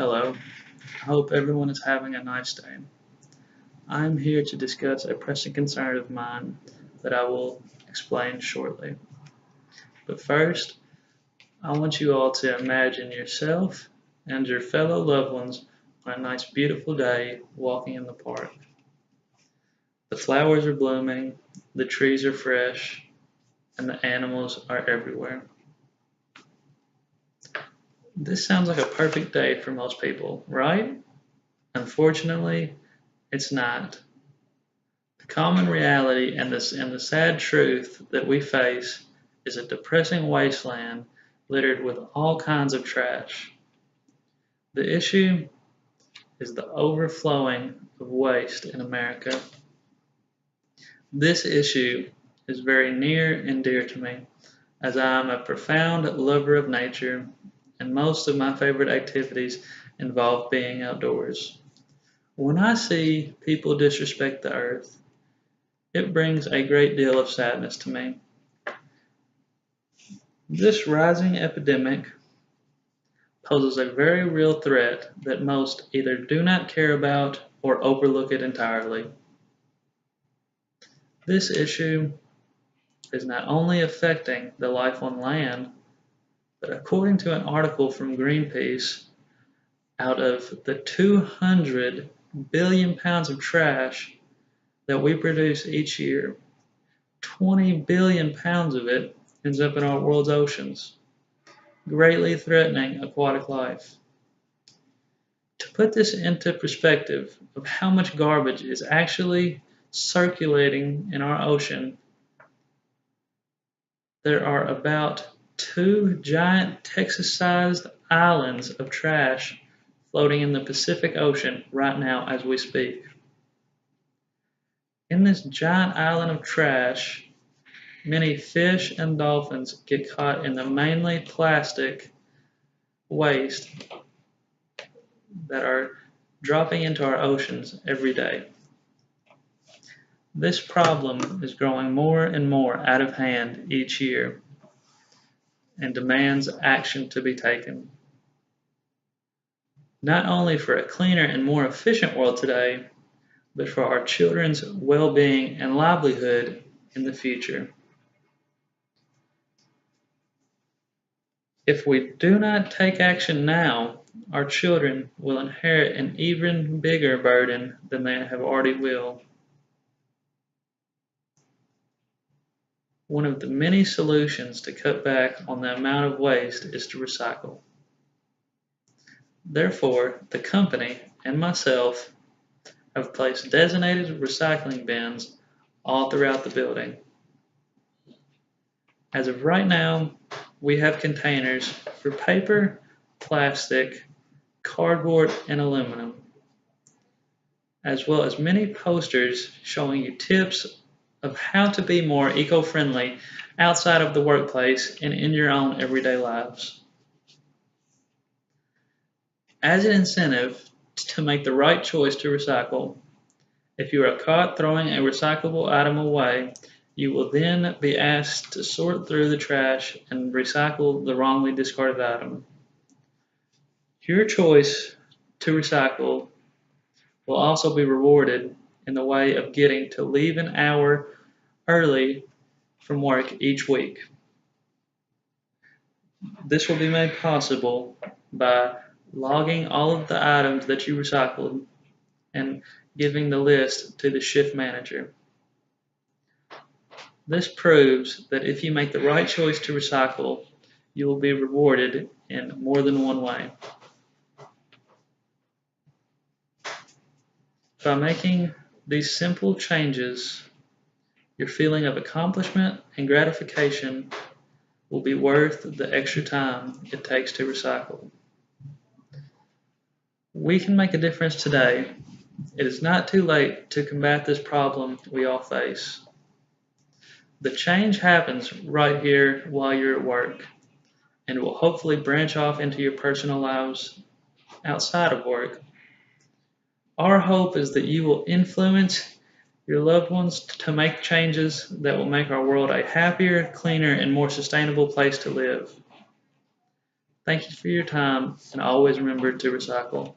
Hello, I hope everyone is having a nice day. I'm here to discuss a pressing concern of mine that I will explain shortly. But first, I want you all to imagine yourself and your fellow loved ones on a nice, beautiful day walking in the park. The flowers are blooming, the trees are fresh, and the animals are everywhere. This sounds like a perfect day for most people, right? Unfortunately, it's not. The common reality and the sad truth that we face is a depressing wasteland littered with all kinds of trash. The issue is the overflowing of waste in America. This issue is very near and dear to me, as I am a profound lover of nature, and most of my favorite activities involve being outdoors. When I see people disrespect the earth, it brings a great deal of sadness to me. This rising epidemic poses a very real threat that most either do not care about or overlook it entirely. This issue is not only affecting the life on land, but according to an article from Greenpeace, out of the 200 billion pounds of trash that we produce each year, 20 billion pounds of it ends up in our world's oceans, greatly threatening aquatic life. To put this into perspective of how much garbage is actually circulating in our ocean, there are about 2 giant Texas-sized islands of trash floating in the Pacific Ocean right now as we speak. In this giant island of trash, many fish and dolphins get caught in the mainly plastic waste that are dropping into our oceans every day. This problem is growing more and more out of hand each year and demands action to be taken. Not only for a cleaner and more efficient world today, but for our children's well-being and livelihood in the future. If we do not take action now, our children will inherit an even bigger burden than they have already will. One of the many solutions to cut back on the amount of waste is to recycle. Therefore, the company and myself have placed designated recycling bins all throughout the building. As of right now, we have containers for paper, plastic, cardboard, and aluminum, as well as many posters showing you tips of how to be more eco-friendly outside of the workplace and in your own everyday lives. As an incentive to make the right choice to recycle, if you are caught throwing a recyclable item away, you will then be asked to sort through the trash and recycle the wrongly discarded item. Your choice to recycle will also be rewarded in the way of getting to leave an hour early from work each week. This will be made possible by logging all of the items that you recycled and giving the list to the shift manager. This proves that if you make the right choice to recycle, you will be rewarded in more than one way. By making these simple changes, your feeling of accomplishment and gratification will be worth the extra time it takes to recycle. We can make a difference today. It is not too late to combat this problem we all face. The change happens right here while you're at work, and will hopefully branch off into your personal lives outside of work. Our hope is that you will influence your loved ones to make changes that will make our world a happier, cleaner, and more sustainable place to live. Thank you for your time, and always remember to recycle.